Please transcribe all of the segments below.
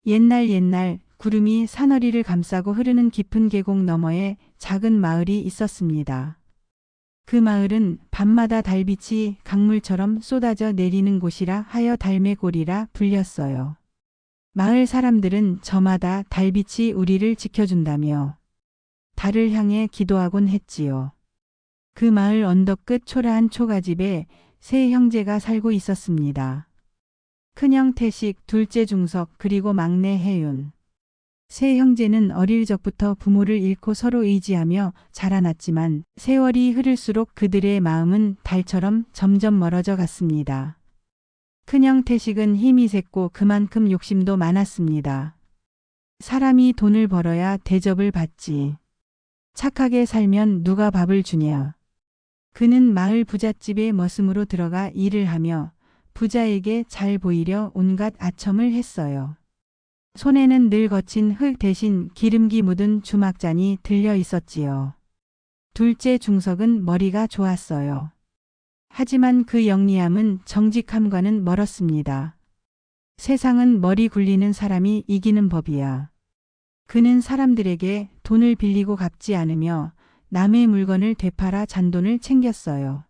옛날 구름이 산허리를 감싸고 흐르는 깊은 계곡 너머에 작은 마을이 있었습니다. 그 마을은 밤마다 달빛이 강물처럼 쏟아져 내리는 곳이라 하여 달매골이라 불렸어요. 마을 사람들은 저마다 달빛이 우리를 지켜준다며 달을 향해 기도하곤 했지요. 그 마을 언덕 끝 초라한 초가집에 세 형제가 살고 있었습니다. 큰형 태식, 둘째 중석, 그리고 막내 혜윤. 세 형제는 어릴 적부터 부모를 잃고 서로 의지하며 자라났지만 세월이 흐를수록 그들의 마음은 달처럼 점점 멀어져 갔습니다. 큰형 태식은 힘이 셌고 그만큼 욕심도 많았습니다. 사람이 돈을 벌어야 대접을 받지. 착하게 살면 누가 밥을 주냐. 그는 마을 부잣집에 머슴으로 들어가 일을 하며 부자에게 잘 보이려 온갖 아첨을 했어요. 손에는 늘 거친 흙 대신 기름기 묻은 주막잔이 들려 있었지요. 둘째 중석은 머리가 좋았어요. 하지만 그 영리함은 정직함과는 멀었습니다. 세상은 머리 굴리는 사람이 이기는 법이야. 그는 사람들에게 돈을 빌리고 갚지 않으며 남의 물건을 되팔아 잔돈을 챙겼어요.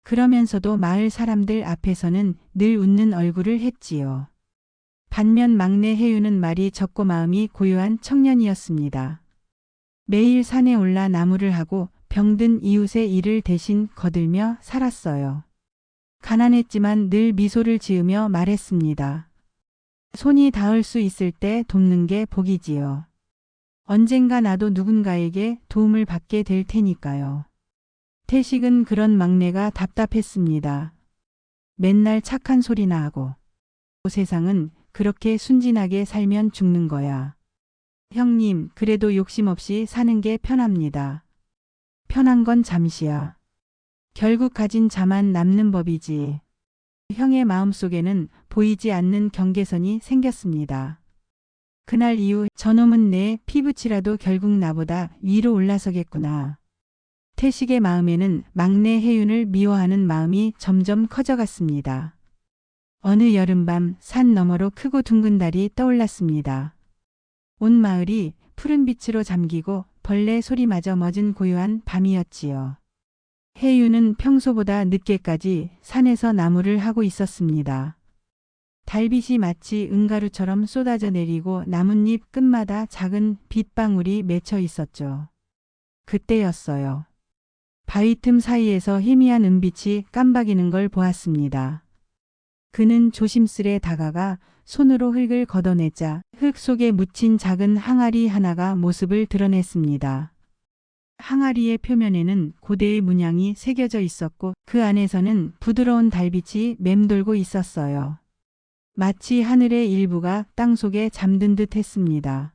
그러면서도 마을 사람들 앞에서는 늘 웃는 얼굴을 했지요. 반면 막내 혜윤은 말이 적고 마음이 고요한 청년이었습니다. 매일 산에 올라 나무를 하고 병든 이웃의 일을 대신 거들며 살았어요. 가난했지만 늘 미소를 지으며 말했습니다. 손이 닿을 수 있을 때 돕는 게 복이지요. 언젠가 나도 누군가에게 도움을 받게 될 테니까요. 태식은 그런 막내가 답답했습니다. 맨날 착한 소리나 하고. 세상은 그렇게 순진하게 살면 죽는 거야. 형님, 그래도 욕심 없이 사는 게 편합니다. 편한 건 잠시야. 결국 가진 자만 남는 법이지. 형의 마음속에는 보이지 않는 경계선이 생겼습니다. 그날 이후 저놈은 내 피부치라도 결국 나보다 위로 올라서겠구나. 태식의 마음에는 막내 혜윤을 미워하는 마음이 점점 커져갔습니다. 어느 여름밤 산 너머로 크고 둥근 달이 떠올랐습니다. 온 마을이 푸른 빛으로 잠기고 벌레 소리마저 멎은 고요한 밤이었지요. 혜윤은 평소보다 늦게까지 산에서 나무를 하고 있었습니다. 달빛이 마치 은가루처럼 쏟아져 내리고 나뭇잎 끝마다 작은 빛방울이 맺혀 있었죠. 그때였어요. 바위 틈 사이에서 희미한 은빛이 깜박이는 걸 보았습니다. 그는 조심스레 다가가 손으로 흙을 걷어내자 흙 속에 묻힌 작은 항아리 하나가 모습을 드러냈습니다. 항아리의 표면에는 고대의 문양이 새겨져 있었고 그 안에서는 부드러운 달빛이 맴돌고 있었어요. 마치 하늘의 일부가 땅속에 잠든 듯 했습니다.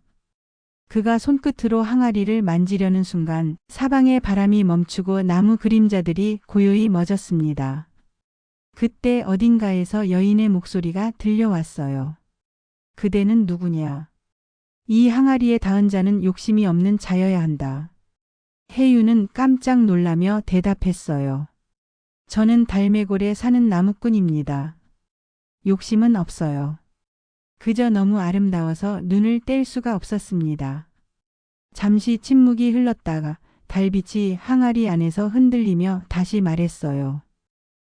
그가 손끝으로 항아리를 만지려는 순간 사방의 바람이 멈추고 나무 그림자들이 고요히 멎었습니다. 그때 어딘가에서 여인의 목소리가 들려왔어요. 그대는 누구냐? 이 항아리에 닿은 자는 욕심이 없는 자여야 한다. 혜윤은 깜짝 놀라며 대답했어요. 저는 달매골에 사는 나무꾼입니다. 욕심은 없어요. 그저 너무 아름다워서 눈을 뗄 수가 없었습니다. 잠시 침묵이 흘렀다가 달빛이 항아리 안에서 흔들리며 다시 말했어요.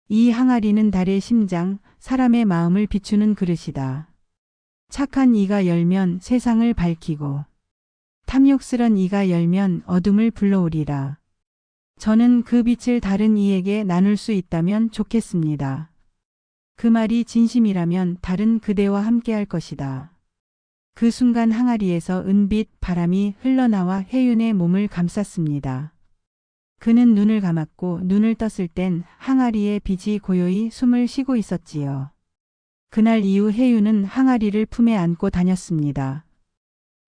이 항아리는 달의 심장, 사람의 마음을 비추는 그릇이다. 착한 이가 열면 세상을 밝히고 탐욕스런 이가 열면 어둠을 불러오리라. 저는 그 빛을 다른 이에게 나눌 수 있다면 좋겠습니다. 그 말이 진심이라면 달은 그대와 함께할 것이다. 그 순간 항아리에서 은빛 바람이 흘러나와 혜윤의 몸을 감쌌습니다. 그는 눈을 감았고 눈을 떴을 땐 항아리의 빛이 고요히 숨을 쉬고 있었지요. 그날 이후 혜윤은 항아리를 품에 안고 다녔습니다.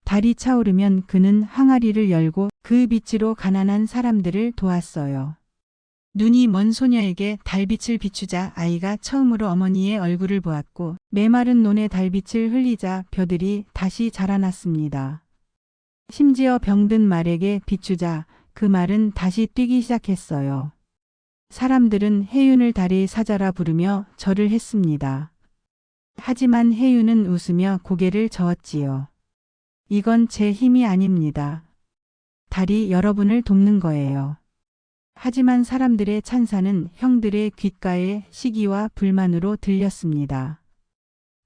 달이 차오르면 그는 항아리를 열고 그 빛으로 가난한 사람들을 도왔어요. 눈이 먼 소녀에게 달빛을 비추자 아이가 처음으로 어머니의 얼굴을 보았고 메마른 논에 달빛을 흘리자 벼들이 다시 자라났습니다. 심지어 병든 말에게 비추자 그 말은 다시 뛰기 시작했어요. 사람들은 혜윤을 달의 사자라 부르며 절을 했습니다. 하지만 혜윤은 웃으며 고개를 저었지요. 이건 제 힘이 아닙니다. 달이 여러분을 돕는 거예요. 하지만 사람들의 찬사는 형들의 귓가에 시기와 불만으로 들렸습니다.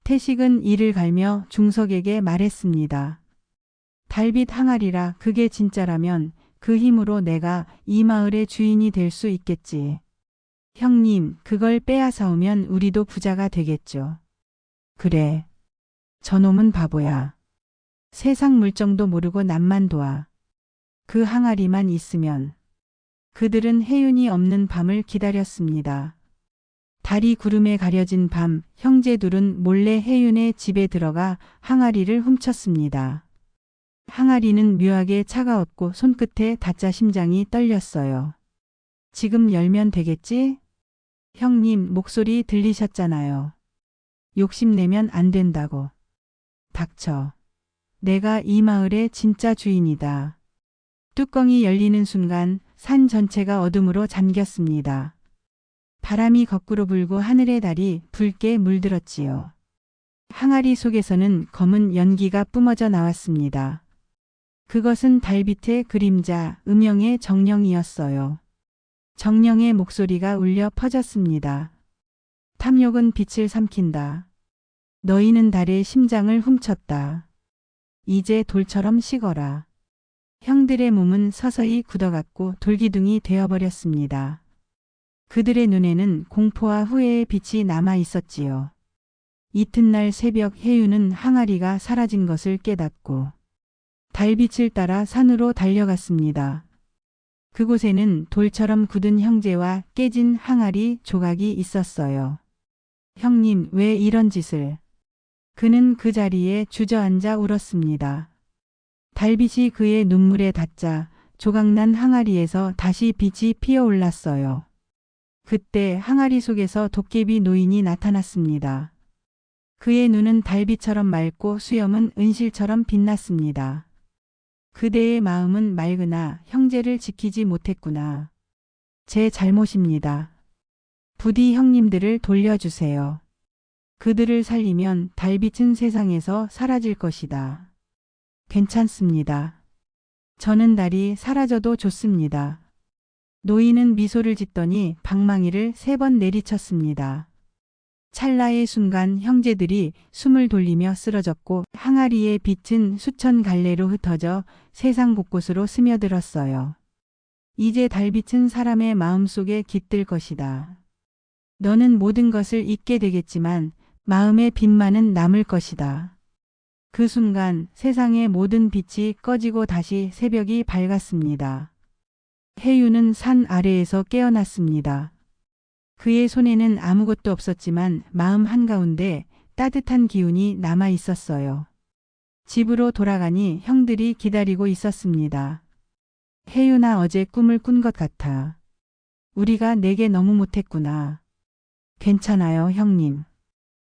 태식은 이를 갈며 중석에게 말했습니다. 달빛 항아리라 그게 진짜라면 그 힘으로 내가 이 마을의 주인이 될 수 있겠지. 형님, 그걸 빼앗아오면 우리도 부자가 되겠죠. 그래. 저놈은 바보야. 세상 물정도 모르고 남만 도와. 그 항아리만 있으면. 그들은 혜윤이 없는 밤을 기다렸습니다. 달이 구름에 가려진 밤, 형제 둘은 몰래 혜윤의 집에 들어가 항아리를 훔쳤습니다. 항아리는 묘하게 차가웠고 손끝에 닿자 심장이 떨렸어요. 지금 열면 되겠지? 형님 목소리 들리셨잖아요. 욕심내면 안 된다고. 닥쳐. 내가 이 마을의 진짜 주인이다. 뚜껑이 열리는 순간 산 전체가 어둠으로 잠겼습니다. 바람이 거꾸로 불고 하늘의 달이 붉게 물들었지요. 항아리 속에서는 검은 연기가 뿜어져 나왔습니다. 그것은 달빛의 그림자, 음영의 정령이었어요. 정령의 목소리가 울려 퍼졌습니다. 탐욕은 빛을 삼킨다. 너희는 달의 심장을 훔쳤다. 이제 돌처럼 식어라. 형들의 몸은 서서히 굳어갔고 돌기둥이 되어버렸습니다. 그들의 눈에는 공포와 후회의 빛이 남아 있었지요. 이튿날 새벽 혜윤은 항아리가 사라진 것을 깨닫고 달빛을 따라 산으로 달려갔습니다. 그곳에는 돌처럼 굳은 형제와 깨진 항아리 조각이 있었어요. 형님, 왜 이런 짓을? 그는 그 자리에 주저앉아 울었습니다. 달빛이 그의 눈물에 닿자 조각난 항아리에서 다시 빛이 피어올랐어요. 그때 항아리 속에서 도깨비 노인이 나타났습니다. 그의 눈은 달빛처럼 맑고 수염은 은실처럼 빛났습니다. 그대의 마음은 맑으나 형제를 지키지 못했구나. 제 잘못입니다. 부디 형님들을 돌려주세요. 그들을 살리면 달빛은 세상에서 사라질 것이다. 괜찮습니다. 저는 달이 사라져도 좋습니다. 노인은 미소를 짓더니 방망이를 3번 내리쳤습니다. 찰나의 순간 형제들이 숨을 돌리며 쓰러졌고 항아리의 빛은 수천 갈래로 흩어져 세상 곳곳으로 스며들었어요. 이제 달빛은 사람의 마음속에 깃들 것이다. 너는 모든 것을 잊게 되겠지만 마음의 빛만은 남을 것이다. 그 순간 세상의 모든 빛이 꺼지고 다시 새벽이 밝았습니다. 혜윤은 산 아래에서 깨어났습니다. 그의 손에는 아무것도 없었지만 마음 한가운데 따뜻한 기운이 남아 있었어요. 집으로 돌아가니 형들이 기다리고 있었습니다. 혜윤아, 어제 꿈을 꾼 것 같아. 우리가 내게 너무 못했구나. 괜찮아요, 형님.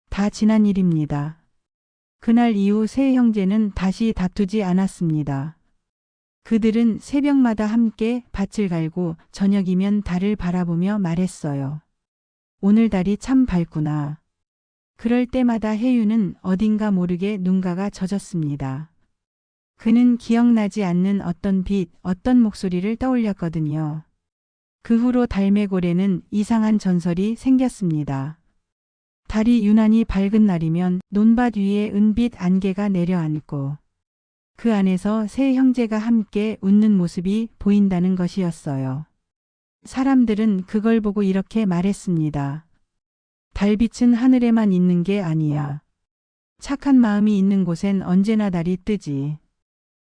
다 지난 일입니다. 그날 이후 세 형제는 다시 다투지 않았습니다. 그들은 새벽마다 함께 밭을 갈고 저녁이면 달을 바라보며 말했어요. 오늘 달이 참 밝구나. 그럴 때마다 혜윤은 어딘가 모르게 눈가가 젖었습니다. 그는 기억나지 않는 어떤 빛, 어떤 목소리를 떠올렸거든요. 그 후로 달매고래는 이상한 전설이 생겼습니다. 달이 유난히 밝은 날이면 논밭 위에 은빛 안개가 내려앉고 그 안에서 세 형제가 함께 웃는 모습이 보인다는 것이었어요. 사람들은 그걸 보고 이렇게 말했습니다. 달빛은 하늘에만 있는 게 아니야. 착한 마음이 있는 곳엔 언제나 달이 뜨지.